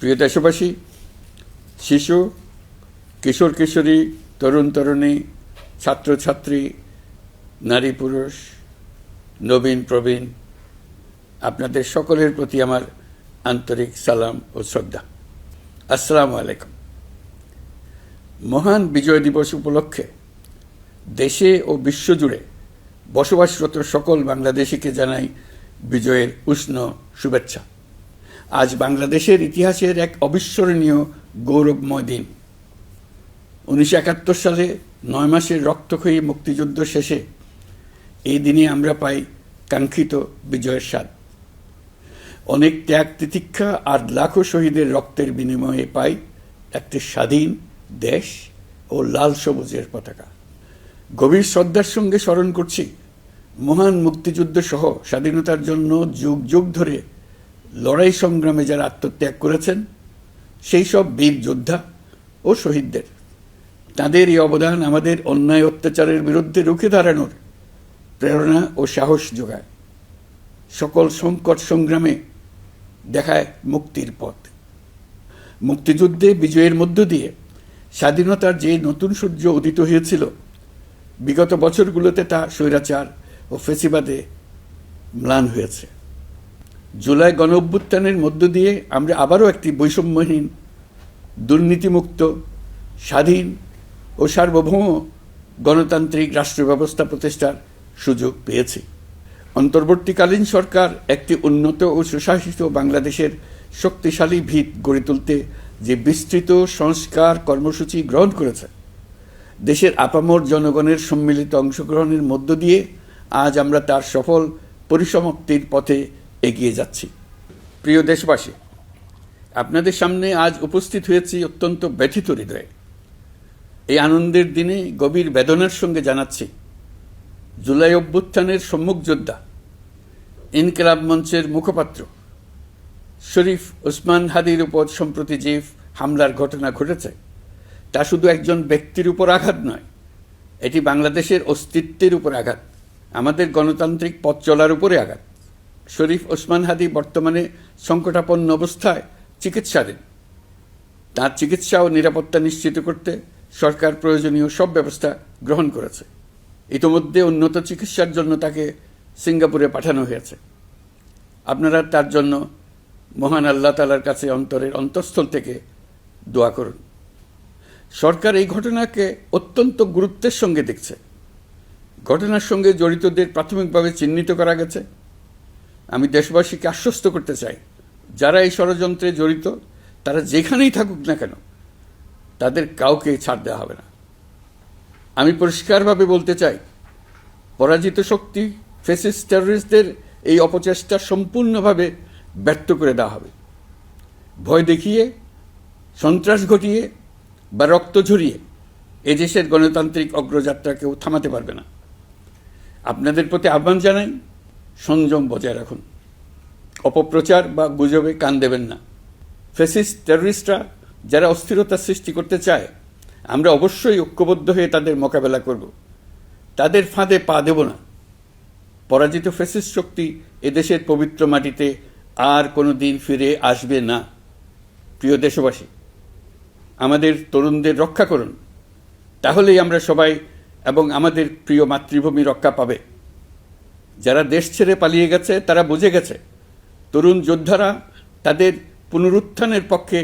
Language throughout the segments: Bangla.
প্রিয় দেশবাসী, শিশু, কিশোর কিশোরী, তরুণ তরুণী, ছাত্রছাত্রী, নারী পুরুষ, নবীন প্রবীণ, আপনাদের সকলের প্রতি আমার আন্তরিক সালাম ও শ্রদ্ধা। আসসালামু আলাইকুম। মহান বিজয় দিবস উপলক্ষে দেশে ও বিশ্বজুড়ে বসবাসরত সকল বাংলাদেশিকে জানাই বিজয়ের উষ্ণ শুভেচ্ছা। আজ বাংলাদেশের ইতিহাসের এক অবিস্মরণীয় গৌরবময় দিন। 1971 সালে 9 মাসের রক্তক্ষয়ী মুক্তিযুদ্ধ শেষে এই দিনে আমরা পাই কাঙ্ক্ষিত বিজয়ের স্বাদ। অনেক ত্যাগ তিতিক্ষা আর লাখো শহীদের রক্তের বিনিময়ে পাই একটি স্বাধীন দেশ ও লাল সবুজের পতাকা। গভীর শ্রদ্ধার সঙ্গে স্মরণ করছি মহান মুক্তিযুদ্ধ সহ স্বাধীনতার জন্য যুগ যুগ ধরে লড়াই সংগ্রামে যারা আত্মত্যাগ করেছেন সেই সব বীর যোদ্ধা ও শহীদদের। তাদের এই অবদান আমাদের অন্যায় অত্যাচারের বিরুদ্ধে রুখে দাঁড়ানোর প্রেরণা ও সাহস যোগায়। সকল সংকট সংগ্রামে দেখায় মুক্তির পথ। মুক্তিযুদ্ধে বিজয়ের মধ্য দিয়ে স্বাধীনতার যে নতুন সূর্য উদিত হয়েছিল, বিগত বছরগুলোতে তা স্বৈরাচার ও ফেসিবাদে ম্লান হয়েছে। জুলাই গণ অভ্যুত্থানের মধ্য দিয়ে আমরা আবারও একটি বৈষম্যহীন, দুর্নীতিমুক্ত, স্বাধীন ও সার্বভৌম গণতান্ত্রিক রাষ্ট্র ব্যবস্থা প্রতিষ্ঠার সুযোগ পেয়েছি। অন্তর্বর্তীকালীন সরকার একটি উন্নত ও সুশাসিত বাংলাদেশের শক্তিশালী ভিত গড়ে তুলতে যে বিস্তৃত সংস্কার কর্মসূচি গ্রহণ করেছে, দেশের আপামর জনগণের সম্মিলিত অংশগ্রহণের মধ্য দিয়ে আজ আমরা তার সফল পরিসমাপ্তির পথে এগিয়ে যাচ্ছি। প্রিয় দেশবাসী, আপনাদের সামনে আজ উপস্থিত হয়েছি অত্যন্ত ব্যথিত হৃদয়ে। এই আনন্দের দিনে গভীর বেদনার সঙ্গে জানাচ্ছি জুলাই অভ্যুত্থানের সম্মুখ যোদ্ধা, ইনকিলাব মঞ্চের মুখপাত্র শরীফ ওসমান হাদির উপর সম্প্রতি যে হামলার ঘটনা ঘটেছে, তা শুধু একজন ব্যক্তির উপর আঘাত নয়, এটি বাংলাদেশের অস্তিত্বের উপর আঘাত, আমাদের গণতান্ত্রিক পথ চলার উপরে আঘাত। শরীফ ওসমান হাদি বর্তমানে সংকটাপন্ন অবস্থায় চিকিৎসাধীন। তাঁর চিকিৎসা ও নিরাপত্তা নিশ্চিত করতে সরকার প্রয়োজনীয় সব ব্যবস্থা গ্রহণ করেছে। ইতোমধ্যে উন্নত চিকিৎসার জন্য তাকে সিঙ্গাপুরে পাঠানো হয়েছে। আপনারা তার জন্য মহান আল্লাহ তাআলার কাছে অন্তরের অন্তঃস্থল থেকে দোয়া করুন। সরকার এই ঘটনাকে অত্যন্ত গুরুত্বের সঙ্গে দেখছে। ঘটনার সঙ্গে জড়িতদের প্রাথমিকভাবে চিহ্নিত করা গেছে। আমি দেশবাসীকে আশ্বস্ত করতে চাই, যারা এই ষড়যন্ত্রে জড়িত তারা যেখানেই থাকুক না কেন, তাদের কাউকে ছাড় দেওয়া হবে না। আমি পরিষ্কারভাবে বলতে চাই, পরাজিত শক্তি ফ্যাসিস্ট টেররিস্টদের এই অপচেষ্টা সম্পূর্ণভাবে ব্যর্থ করে দেওয়া হবে। ভয় দেখিয়ে, সন্ত্রাস ঘটিয়ে বা রক্ত ঝরিয়ে এদেশের গণতান্ত্রিক অগ্রযাত্রা কেউ থামাতে পারবে না। আপনাদের প্রতি আহ্বান জানাই, সংযম বজায় রাখুন, অপপ্রচার বা গুজবে কান দেবেন না। ফ্যাসিস্ট টেররিস্টরা যারা অস্থিরতা সৃষ্টি করতে চায়, আমরা অবশ্যই ঐক্যবদ্ধ হয়ে তাদের মোকাবেলা করব। তাদের ফাঁদে পা দেব না। পরাজিত ফ্যাসিস্ট শক্তি এদেশের পবিত্র মাটিতে আর কোনো দিন ফিরে আসবে না। প্রিয় দেশবাসী, আমাদের তরুণদের রক্ষা করুন, তাহলেই আমরা সবাই এবং আমাদের প্রিয় মাতৃভূমি রক্ষা পাবে। যারা দেশ ছেড়ে পালিয়ে গেছে তারা বুঝে গেছে তরুণ যোদ্ধারা তাদের পুনরুত্থানের পক্ষে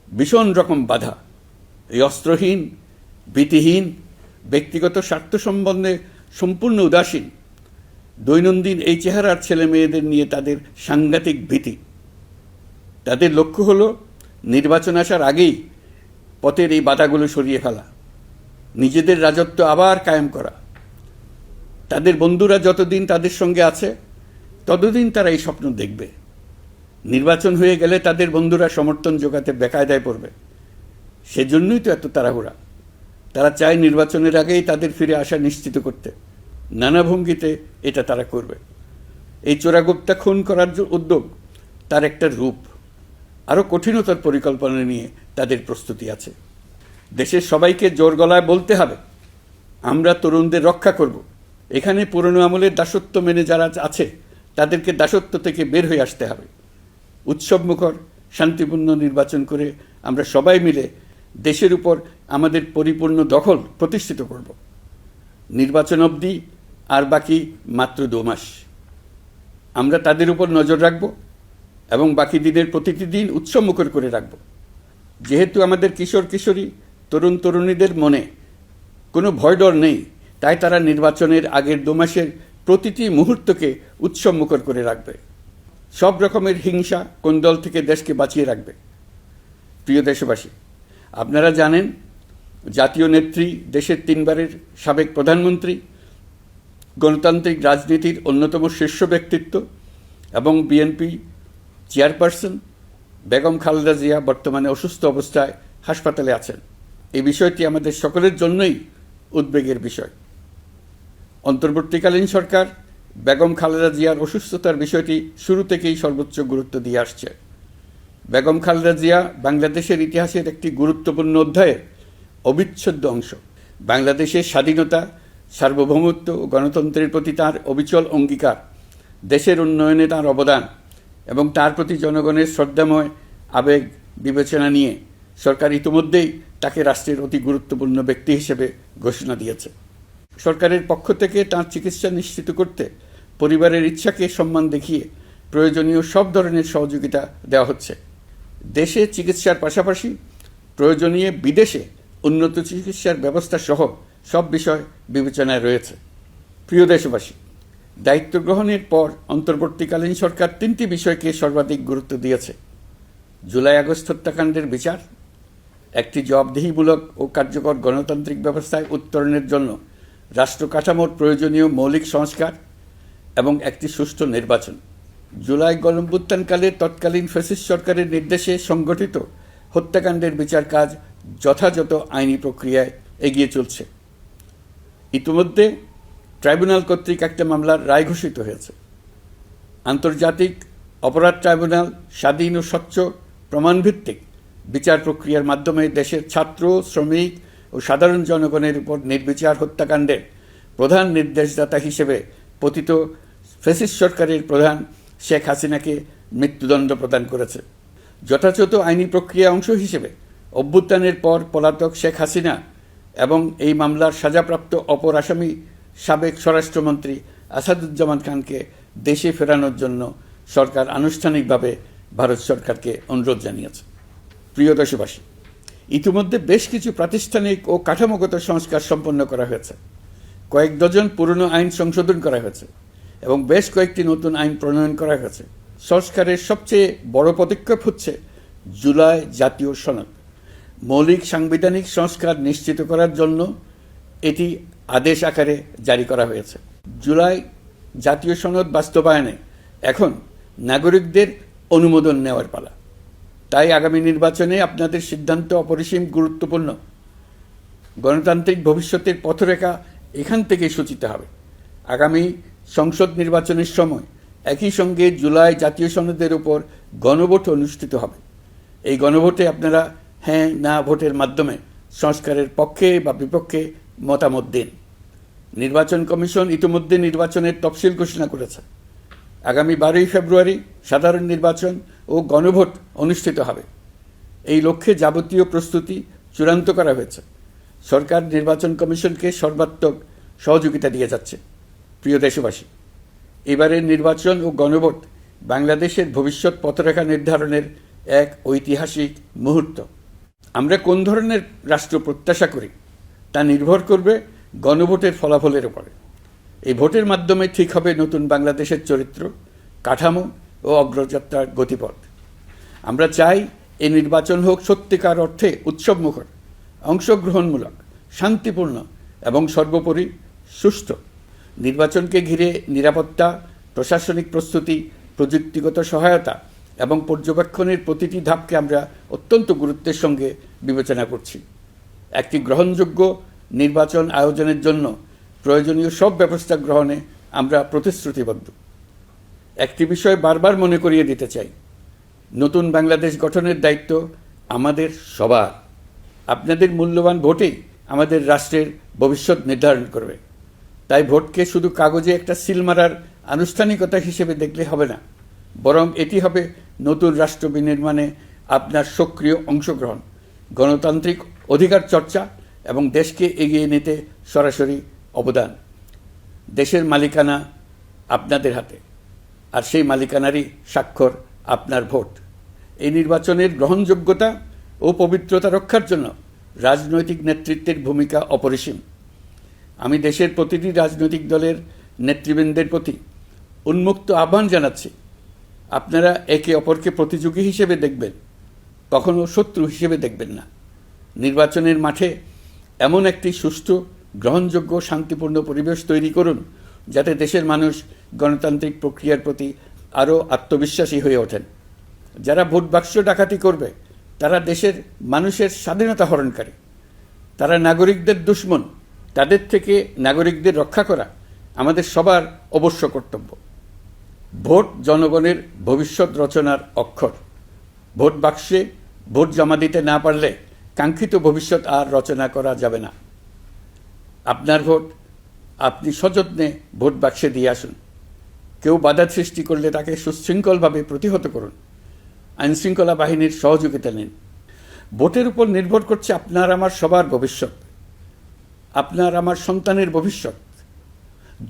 ভীষণ রকম বাধা। এই অস্ত্রহীন, ভীতিহীন, ব্যক্তিগত স্বার্থ সম্বন্ধে সম্পূর্ণ উদাসীন, দৈনন্দিন এই চেহারার ছেলে মেয়েদের নিয়ে তাদের সাংঘাতিক ভীতি। তাদের লক্ষ্য হলো নির্বাচন আসার আগেই পথের এই বাধাগুলো সরিয়ে ফেলা, নিজেদের রাজত্ব আবার কায়েম করা। তাদের বন্ধুরা যতদিন তাদের সঙ্গে আছে ততদিন তারা এই স্বপ্ন দেখবে। নির্বাচন হয়ে গেলে তাদের বন্ধুরা সমর্থন জোগাতে বেকায়দায় পড়বে। সেজন্যই তো এত তাড়াহুড়া। তারা চায় নির্বাচনের আগেই তাদের ফিরে আসা নিশ্চিত করতে। নানা ভঙ্গিতে এটা তারা করবে। এই চোরাগুপ্তা খুন করার যে উদ্যোগ, তার একটা রূপ। আরও কঠিনতর পরিকল্পনা নিয়ে তাদের প্রস্তুতি আছে। দেশের সবাইকে জোর গলায় বলতে হবে, আমরা তরুণদের রক্ষা করব। এখানে পুরনো আমলের দাসত্ব মেনে যারা আছে তাদেরকে দাসত্ব থেকে বের হয়ে আসতে হবে। উৎসবমুখর, শান্তিপূর্ণ নির্বাচন করে আমরা সবাই মিলে দেশের উপর আমাদের পরিপূর্ণ দখল প্রতিষ্ঠিত করব। নির্বাচন অবধি আর বাকি মাত্র 2 মাস। আমরা তাদের উপর নজর রাখব এবং বাকি দিনের প্রতিটি দিন উৎসবমুখর করে রাখব। যেহেতু আমাদের কিশোর কিশোরী তরুণ তরুণীদের মনে কোনো ভয় ডর নেই, তাই তারা নির্বাচনের আগের 2 মাসের প্রতিটি মুহূর্তকে উৎসবমুখর করে রাখবে। সব রকমের হিংসা কোন্দল থেকে দেশকে বাঁচিয়ে রাখবে। প্রিয় দেশবাসী, আপনারা জানেন জাতীয় নেত্রী, দেশের 3 বারের সাবেক প্রধানমন্ত্রী, গণতান্ত্রিক রাজনীতির অন্যতম শীর্ষ ব্যক্তিত্ব এবং বিএনপি চেয়ারপারসন বেগম খালেদা জিয়া বর্তমানে অসুস্থ অবস্থায় হাসপাতালে আছেন। এই বিষয়টি আমাদের সকলের জন্যই উদ্বেগের বিষয়। অন্তর্বর্তীকালীন সরকার বেগম খালেদা জিয়ার অসুস্থতার বিষয়টি শুরু থেকেই সর্বোচ্চ গুরুত্ব দিয়ে আসছে। বেগম খালেদা জিয়া বাংলাদেশের ইতিহাসের একটি গুরুত্বপূর্ণ অধ্যায়ের অবিচ্ছেদ্য অংশ। বাংলাদেশের স্বাধীনতা, সার্বভৌমত্ব ও গণতন্ত্রের প্রতি তাঁর অবিচল অঙ্গীকার, দেশের উন্নয়নে তাঁর অবদান এবং তার প্রতি জনগণের শ্রদ্ধাময় আবেগ বিবেচনা নিয়ে সরকার ইতিমধ্যেই তাকে রাষ্ট্রের অতি গুরুত্বপূর্ণ ব্যক্তি হিসেবে ঘোষণা দিয়েছে। সরকারের পক্ষ থেকে তাঁর চিকিৎসা নিশ্চিত করতে পরিবারের ইচ্ছাকে সম্মান দেখিয়ে প্রয়োজনীয় সব ধরনের সহযোগিতা দেওয়া হচ্ছে। দেশে চিকিৎসার পাশাপাশি প্রয়োজনীয় বিদেশে উন্নত চিকিৎসার ব্যবস্থা সহ সব বিষয় বিবেচনায় রয়েছে। প্রিয় দেশবাসী, দায়িত্ব গ্রহণের পর অন্তর্বর্তীকালীন সরকার 3টি বিষয়কে সর্বাধিক গুরুত্ব দিয়েছে: জুলাই আগস্ট হত্যাকাণ্ডের বিচার, একটি জবাবদিহিমূলক ও কার্যকর গণতান্ত্রিক ব্যবস্থায় উত্তরণের জন্য রাষ্ট্র কাঠামোর প্রয়োজনীয় মৌলিক সংস্কার এবং একটি সুষ্ঠু নির্বাচন। জুলাই গণঅভ্যুত্থানকালে তৎকালীন ফ্যাসিস্ট সরকারের নির্দেশে সংগঠিত হত্যাকাণ্ডের বিচার কাজ যথাযথ আইনি প্রক্রিয়ায় এগিয়ে চলছে। ইতিমধ্যে ট্রাইব্যুনাল কর্তৃক একটা মামলার রায় ঘোষিত হয়েছে। আন্তর্জাতিক অপরাধ ট্রাইব্যুনাল স্বাধীন ও স্বচ্ছ প্রমাণভিত্তিক বিচার প্রক্রিয়ার মাধ্যমে দেশের ছাত্র, শ্রমিক ও সাধারণ জনগণের উপর নির্বিচার হত্যাকাণ্ডের প্রধান নির্দেশদাতা হিসেবে পতিত ফ্যাসিস্ট সরকারের প্রধান শেখ হাসিনাকে মৃত্যুদণ্ড প্রদান করেছে। যথাযথ আইনি প্রক্রিয়া অংশ হিসেবে অভ্যুত্থানের পর পলাতক শেখ হাসিনা এবং এই মামলার সাজাপ্রাপ্ত অপর আসামি সাবেক স্বরাষ্ট্রমন্ত্রী আসাদুজ্জামান খানকে দেশে ফেরানোর জন্য সরকার আনুষ্ঠানিকভাবে ভারত সরকারকে অনুরোধ জানিয়েছে। প্রিয় দেশবাসী, ইতিমধ্যে বেশ কিছু প্রাতিষ্ঠানিক ও কাঠামোগত সংস্কার সম্পন্ন করা হয়েছে। কয়েক ডজন পুরনো আইন সংশোধন করা হয়েছে এবং বেশ কয়েকটি নতুন আইন প্রণয়ন করা হয়েছে। সংস্কারের সবচেয়ে বড় পদক্ষেপ হচ্ছে জুলাই জাতীয় সনদ। মৌলিক সাংবিধানিক সংস্কার নিশ্চিত করার জন্য এটি আদেশ আকারে জারি করা হয়েছে। জুলাই জাতীয় সনদ বাস্তবায়নে এখন নাগরিকদের অনুমোদন নেওয়ার পালা। তাই আগামী নির্বাচনে আপনাদের সিদ্ধান্ত অপরিসীম গুরুত্বপূর্ণ। গণতান্ত্রিক ভবিষ্যতের পথরেখা এখান থেকে সূচিত হবে। আগামী সংসদ নির্বাচনের সময় একই সঙ্গে জুলাই জাতীয় সনদের উপর গণভোট অনুষ্ঠিত হবে। এই গণভোটে আপনারা হ্যাঁ না ভোটের মাধ্যমে সংস্কারের পক্ষে বা বিপক্ষে মতামত দিন। নির্বাচন কমিশন ইতিমধ্যে নির্বাচনের তফসিল ঘোষণা করেছে। আগামী 12ই ফেব্রুয়ারি সাধারণ নির্বাচন ও গণভোট অনুষ্ঠিত হবে। এই লক্ষ্যে যাবতীয় প্রস্তুতি চূড়ান্ত করা হয়েছে। সরকার নির্বাচন কমিশনকে সর্বাত্মক সহযোগিতা দিয়ে যাচ্ছে। প্রিয় দেশবাসী, এবারের নির্বাচন ও গণভোট বাংলাদেশের ভবিষ্যৎ পথরেখা নির্ধারণের এক ঐতিহাসিক মুহূর্ত। আমরা কোন ধরনের রাষ্ট্র প্রত্যাশা করি তা নির্ভর করবে গণভোটের ফলাফলের উপরে। এই ভোটের মাধ্যমে ঠিক হবে নতুন বাংলাদেশের চরিত্র, কাঠামো ও অগ্রযাত্রার গতিপথ। আমরা চাই এই নির্বাচন হোক সত্যিকার অর্থে উৎসবমুখর, অংশগ্রহণমূলক, শান্তিপূর্ণ এবং সর্বোপরি সুষ্ঠু। নির্বাচনকে ঘিরে নিরাপত্তা, প্রশাসনিক প্রস্তুতি, প্রযুক্তিগত সহায়তা এবং পর্যবেক্ষণের প্রতিটি ধাপকে আমরা অত্যন্ত গুরুত্বের সঙ্গে বিবেচনা করছি। একটি গ্রহণযোগ্য নির্বাচন আয়োজনের জন্য প্রয়োজনীয় সব ব্যবস্থা গ্রহণে আমরা প্রতিশ্রুতিবদ্ধ। একটি বিষয় বারবার মনে করিয়ে দিতে চাই, নতুন বাংলাদেশ গঠনের দায়িত্ব আমাদের সবার। আপনাদের মূল্যবান ভোটেই আমাদের রাষ্ট্রের ভবিষ্যৎ নির্ধারণ করবে। তাই ভোটকে শুধু কাগজে একটা সিল মারার আনুষ্ঠানিকতা হিসেবে দেখলে হবে না, বরং এটি হবে নতুন রাষ্ট্র বিনির্মাণে আপনার সক্রিয় অংশগ্রহণ, গণতান্ত্রিক অধিকার চর্চা এবং দেশকে এগিয়ে নিতে সরাসরি অবদান। দেশের মালিকানা আপনাদের হাতে, আর সেই মালিকানারই স্বাক্ষর আপনার ভোট। এই নির্বাচনের গ্রহণযোগ্যতা ও পবিত্রতা রক্ষার জন্য রাজনৈতিক নেতৃত্বের ভূমিকা অপরিসীম। আমি দেশের প্রতিটি রাজনৈতিক দলের নেতৃবৃন্দের প্রতি উন্মুক্ত আহ্বান জানাচ্ছি, আপনারা একে অপরকে প্রতিযোগী হিসেবে দেখবেন, কখনো শত্রু হিসেবে দেখবেন না। নির্বাচনের মাঠে এমন একটি সুষ্ঠু, গ্রহণযোগ্য, শান্তিপূর্ণ পরিবেশ তৈরি করুন যাতে দেশের মানুষ গণতান্ত্রিক প্রক্রিয়ার প্রতি আরও আত্মবিশ্বাসী হয়ে ওঠেন। যারা ভোট বাক্স ডাকাতি করবে তারা দেশের মানুষের স্বাধীনতা হরণকারী, তারা নাগরিকদের দুশমন। তাদের থেকে নাগরিকদের রক্ষা করা আমাদের সবার অবশ্য কর্তব্য। ভোট জনগণের ভবিষ্যৎ রচনার অক্ষর। ভোট বাক্সে ভোট জমা দিতে না পারলে কাঙ্ক্ষিত ভবিষ্যৎ আর রচনা করা যাবে না। আপনার ভোট আপনি সযত্নে ভোট বাক্সে দিয়ে আসুন। কেউ বাধা সৃষ্টি করলে তাকে সুশৃঙ্খলভাবে প্রতিহত করুন। আইনশৃঙ্খলা বাহিনীর সহযোগিতা নিন। ভোটের উপর নির্ভর করছে আপনার আমার সবার ভবিষ্যৎ, আপনার আমার সন্তানের ভবিষ্যৎ।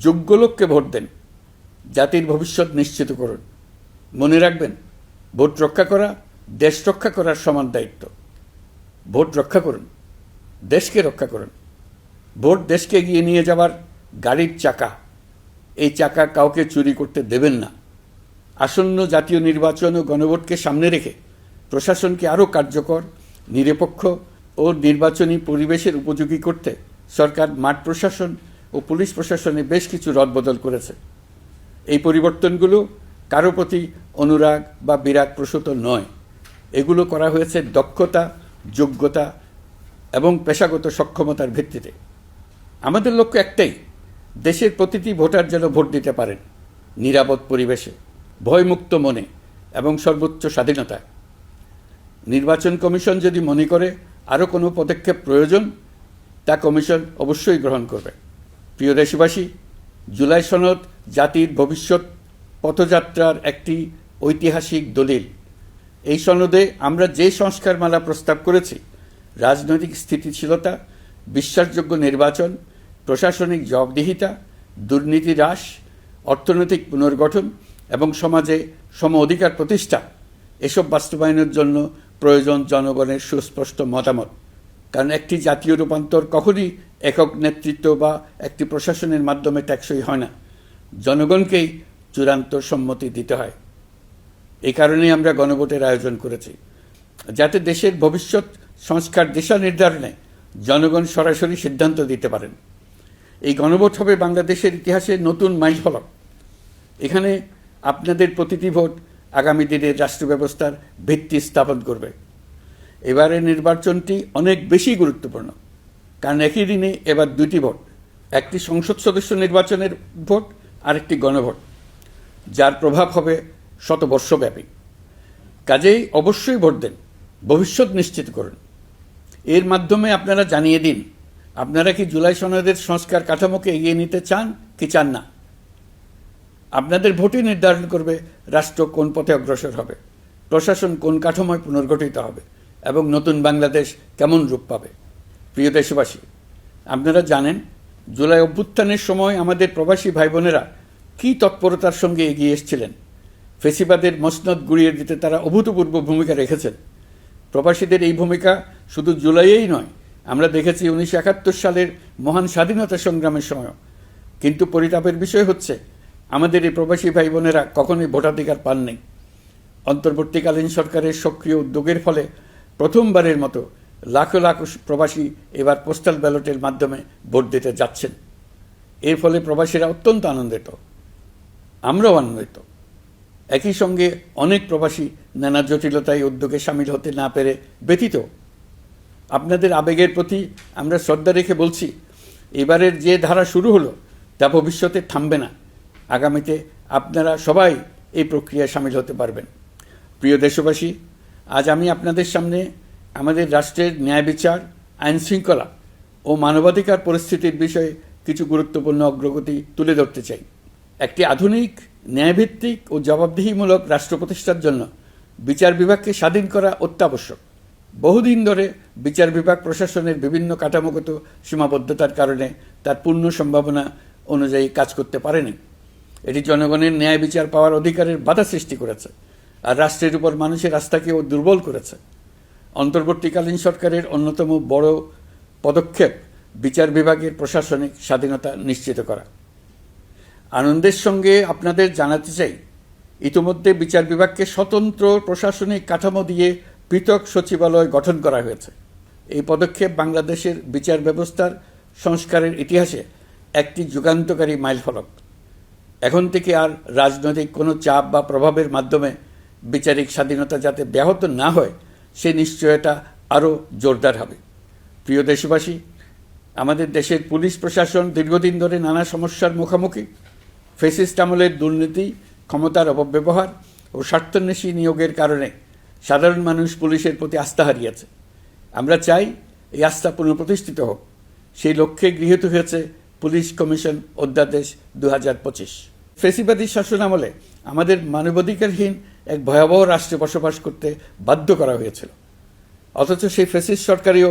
যোগ্য লোককে ভোট দেন, জাতির ভবিষ্যৎ নিশ্চিত করুন। মনে রাখবেন, ভোট রক্ষা করা দেশ রক্ষা করার সমান দায়িত্ব। ভোট রক্ষা করুন, দেশকে রক্ষা করুন। ভোট দেশকে এগিয়ে নিয়ে যাওয়ার গাড়ির চাকা। এই চাকা কাউকে চুরি করতে দেবেন না। আসন্ন জাতীয় নির্বাচন ও গণভোটকে সামনে রেখে প্রশাসনকে আরও কার্যকর, নিরপেক্ষ ও নির্বাচনী পরিবেশের উপযোগী করতে সরকার মাঠ প্রশাসন ও পুলিশ প্রশাসনে বেশ কিছু রদবদল করেছে। এই পরিবর্তনগুলো কারো প্রতি অনুরাগ বা বিরাগ প্রসূত নয়। এগুলো করা হয়েছে দক্ষতা, যোগ্যতা এবং পেশাগত সক্ষমতার ভিত্তিতে। আমাদের লক্ষ্য একটাই, দেশের প্রতিটি ভোটার যেন ভোট দিতে পারেন নিরাপদ পরিবেশে, ভয়মুক্ত মনে এবং সর্বোচ্চ স্বাধীনতায়। নির্বাচন কমিশন যদি মনে করে আরও কোনো পদক্ষেপ প্রয়োজন, তা কমিশন অবশ্যই গ্রহণ করবে। প্রিয় দেশবাসী, জুলাই সনদ জাতির ভবিষ্যৎ পথযাত্রার একটি ঐতিহাসিক দলিল। এই সনদে আমরা যে সংস্কারমালা প্রস্তাব করেছি, রাজনৈতিক স্থিতিশীলতা, বিশ্বাসযোগ্য নির্বাচন, প্রশাসনিক জবাবদিহিতা, দুর্নীতি হ্রাস, অর্থনৈতিক পুনর্গঠন এবং সমাজে সম অধিকার প্রতিষ্ঠা, এসব বাস্তবায়নের জন্য প্রয়োজন জনগণের সুস্পষ্ট মতামত। কারণ একটি জাতীয় রূপান্তর কখনই একক নেতৃত্ব বা একটি প্রশাসনের মাধ্যমে টেকসই হয় না। জনগণকেই চূড়ান্ত সম্মতি দিতে হয়। এই কারণেই আমরা গণভোটের আয়োজন করেছি, যাতে দেশের ভবিষ্যৎ সংস্কার দিশা নির্ধারণে জনগণ সরাসরি সিদ্ধান্ত দিতে পারেন। এই গণভোট হবে বাংলাদেশের ইতিহাসে নতুন মাইলফলক। এখানে আপনাদের প্রতিটি ভোট আগামী দিনের রাষ্ট্র ব্যবস্থার ভিত্তি স্থাপন করবে। এবারের নির্বাচনটি অনেক বেশি গুরুত্বপূর্ণ, কারণ একই দিনে এবার দুটি ভোট, একটি সংসদ সদস্য নির্বাচনের ভোট আর একটি গণভোট, যার প্রভাব হবে শতবর্ষব্যাপী। কাজেই অবশ্যই ভোট দেন, ভবিষ্যৎ নিশ্চিত করুন। এর মাধ্যমে আপনারা জানিয়ে দিন, আপনারা কি জুলাই সনদের সংস্কার কাঠামোকে এগিয়ে নিতে চান কি চান না। আপনাদের ভোটই নির্ধারণ করবে রাষ্ট্র কোন পথে অগ্রসর হবে, প্রশাসন কোন কাঠামোয় পুনর্গঠিত হবে এবং নতুন বাংলাদেশ কেমন রূপ পাবে। প্রিয় দেশবাসী, আপনারা জানেন জুলাই অভ্যুত্থানের সময় আমাদের প্রবাসী ভাই বোনেরা কী তৎপরতার সঙ্গে এগিয়ে এসেছিলেন। ফেসিবাদের মসনদ গুড়িয়ে দিতে তারা অভূতপূর্ব ভূমিকা রেখেছেন। প্রবাসীদের এই ভূমিকা শুধু জুলাইয়েই নয়, আমরা দেখেছি 1971 সালের মহান স্বাধীনতা সংগ্রামের সময়ও। কিন্তু পরিতাপের বিষয় হচ্ছে, আমাদের এই প্রবাসী ভাই বোনেরা কখনোই ভোটাধিকার পাননি। অন্তর্বর্তীকালীন সরকারের সক্রিয় উদ্যোগের ফলে প্রথমবারের মতো লাখো লাখো প্রবাসী এবার পোস্টাল ব্যালটের মাধ্যমে ভোট দিতে যাচ্ছেন। এর ফলে প্রবাসীরা অত্যন্ত আনন্দিত, আমরাও আনন্দিত। একই সঙ্গে অনেক প্রবাসী নানা জটিলতায় উদ্যোগে সামিল হতে না পেরে ব্যথিত। আপনাদের আবেগের প্রতি আমরা শ্রদ্ধা রেখে বলছি, এবারের যে ধারা শুরু হলো তা ভবিষ্যতে থামবে না। আগামীতে আপনারা সবাই এই প্রক্রিয়ায় সামিল হতে পারবেন। প্রিয় দেশবাসী, আজ আমি আপনাদের সামনে আমাদের রাষ্ট্রের ন্যায় বিচার, আইন শৃঙ্খলা ও মানবাধিকার পরিস্থিতির বিষয়ে কিছু গুরুত্বপূর্ণ অগ্রগতি তুলে ধরতে চাই। একটি আধুনিক, ন্যায়ভিত্তিক ও জবাবদিহিমূলক রাষ্ট্র প্রতিষ্ঠার জন্য বিচার বিভাগকে স্বাধীন করা অত্যাবশ্যক। বহুদিন ধরে বিচার বিভাগ প্রশাসনের বিভিন্ন কাঠামোগত সীমাবদ্ধতার কারণে তার পূর্ণ সম্ভাবনা অনুযায়ী কাজ করতে পারেনি। এটি জনগণের ন্যায় বিচার পাওয়ার অধিকারের বাধা সৃষ্টি করেছে, আর রাষ্ট্রের উপর মানুষের আস্থাকেও দুর্বল করেছে। অন্তর্বর্তীকালীন সরকারের অন্যতম বড় পদক্ষেপ বিচার বিভাগের প্রশাসনিক স্বাধীনতা নিশ্চিত করা। আনন্দের সঙ্গে আপনাদের জানাতে চাই, ইতিমধ্যে বিচার বিভাগকে স্বতন্ত্র প্রশাসনিক কাঠামো দিয়ে পৃথক সচিবালয় গঠন করা হয়েছে। এই পদক্ষেপ বাংলাদেশের বিচার ব্যবস্থার সংস্কারের ইতিহাসে একটি যুগান্তকারী মাইলফলক। এখন থেকে আর রাজনৈতিক কোনো চাপ বা প্রভাবের মাধ্যমে বিচারিক স্বাধীনতা যাতে ব্যাহত না হয়, সে নিশ্চয়তা আরও জোরদার হবে। প্রিয় দেশবাসী, আমাদের দেশের পুলিশ প্রশাসন দীর্ঘদিন ধরে নানা সমস্যার মুখোমুখি। ফ্যাসিস্ট আমলের দুর্নীতি, ক্ষমতার অপব্যবহার ও স্বার্থান্বেষী নিয়োগের কারণে সাধারণ মানুষ পুলিশের প্রতি আস্থা হারিয়েছে। আমরা চাই এই আস্থা পুনঃপ্রতিষ্ঠিত হোক। সেই লক্ষ্যে গৃহীত হয়েছে পুলিশ কমিশন অধ্যাদেশ 2025। ফ্যাসিবাদী শাসনামলে আমাদের মানবাধিকারহীন এক ভয়াবহ রাষ্ট্রে বসবাস করতে বাধ্য করা হয়েছিল। অথচ সেই ফ্যাসিস্ট সরকারেও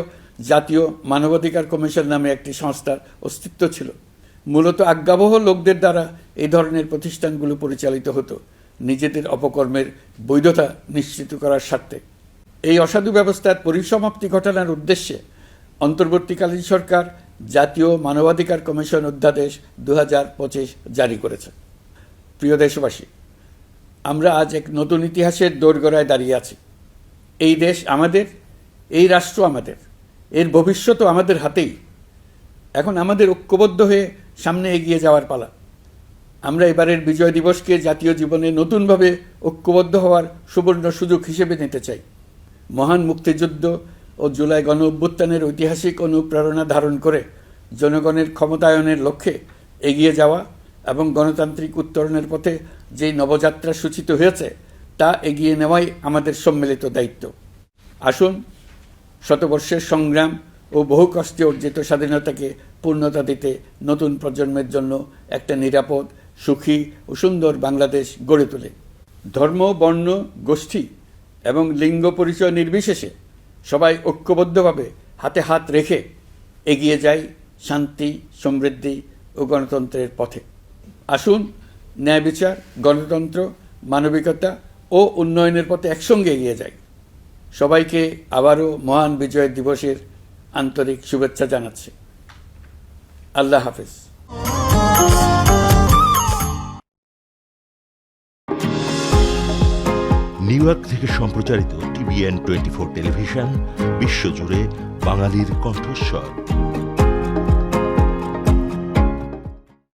জাতীয় মানবাধিকার কমিশন নামে একটি সংস্থার অস্তিত্ব ছিল। মূলত আজ্ঞাবহ লোকদের দ্বারা এই ধরনের প্রতিষ্ঠানগুলো পরিচালিত হতো নিজেদের অপকর্মের বৈধতা নিশ্চিত করার স্বার্থে। এই অসাধু ব্যবস্থার পরিসমাপ্তি ঘটানোর উদ্দেশ্যে অন্তর্বর্তীকালীন সরকার জাতীয় মানবাধিকার কমিশন অধ্যাদেশ 2025 জারি করেছে। প্রিয় দেশবাসী, আমরা আজ এক নতুন ইতিহাসের দোরগোড়ায় দাঁড়িয়ে আছি। এই দেশ আমাদের, এই রাষ্ট্র আমাদের, এর ভবিষ্যৎও আমাদের হাতেই। এখন আমাদের ঐক্যবদ্ধ হয়ে সামনে এগিয়ে যাওয়ার পালা। আমরা এবারের বিজয় দিবসকে জাতীয় জীবনে নতুনভাবে ঐক্যবদ্ধ হওয়ার সুবর্ণ সুযোগ হিসেবে নিতে চাই। মহান মুক্তিযুদ্ধ ও জুলাই গণ অভ্যুত্থানের ঐতিহাসিক অনুপ্রেরণা ধারণ করে জনগণের ক্ষমতায়নের লক্ষ্যে এগিয়ে যাওয়া এবং গণতান্ত্রিক উত্তরণের পথে যেই নবযাত্রা সূচিত হয়েছে তা এগিয়ে নেওয়াই আমাদের সম্মিলিত দায়িত্ব। আসুন শতবর্ষের সংগ্রাম ও বহু কষ্টে অর্জিত স্বাধীনতাকে পূর্ণতা দিতে নতুন প্রজন্মের জন্য একটা নিরাপদ, সুখী ও সুন্দর বাংলাদেশ গড়ে তোলে। ধর্ম, বর্ণ, গোষ্ঠী এবং লিঙ্গ পরিচয় নির্বিশেষে সবাই ঐক্যবদ্ধভাবে হাতে হাত রেখে এগিয়ে যাই শান্তি, সমৃদ্ধি ও গণতন্ত্রের পথে। আসুন ন্যায় বিচার, গণতন্ত্র, মানবিকতা ও উন্নয়নের পথে একসঙ্গে এগিয়ে যাই। সবাইকে আবারও মহান বিজয় দিবসের আন্তরিক শুভেচ্ছা জানাচ্ছি। আল্লাহ হাফেজ। নিউ ইয়র্ক থেকে সম্প্রচারিত TVN 24 টেলিভিশন বিশ্বজুড়ে বাঙালির কণ্ঠস্বর।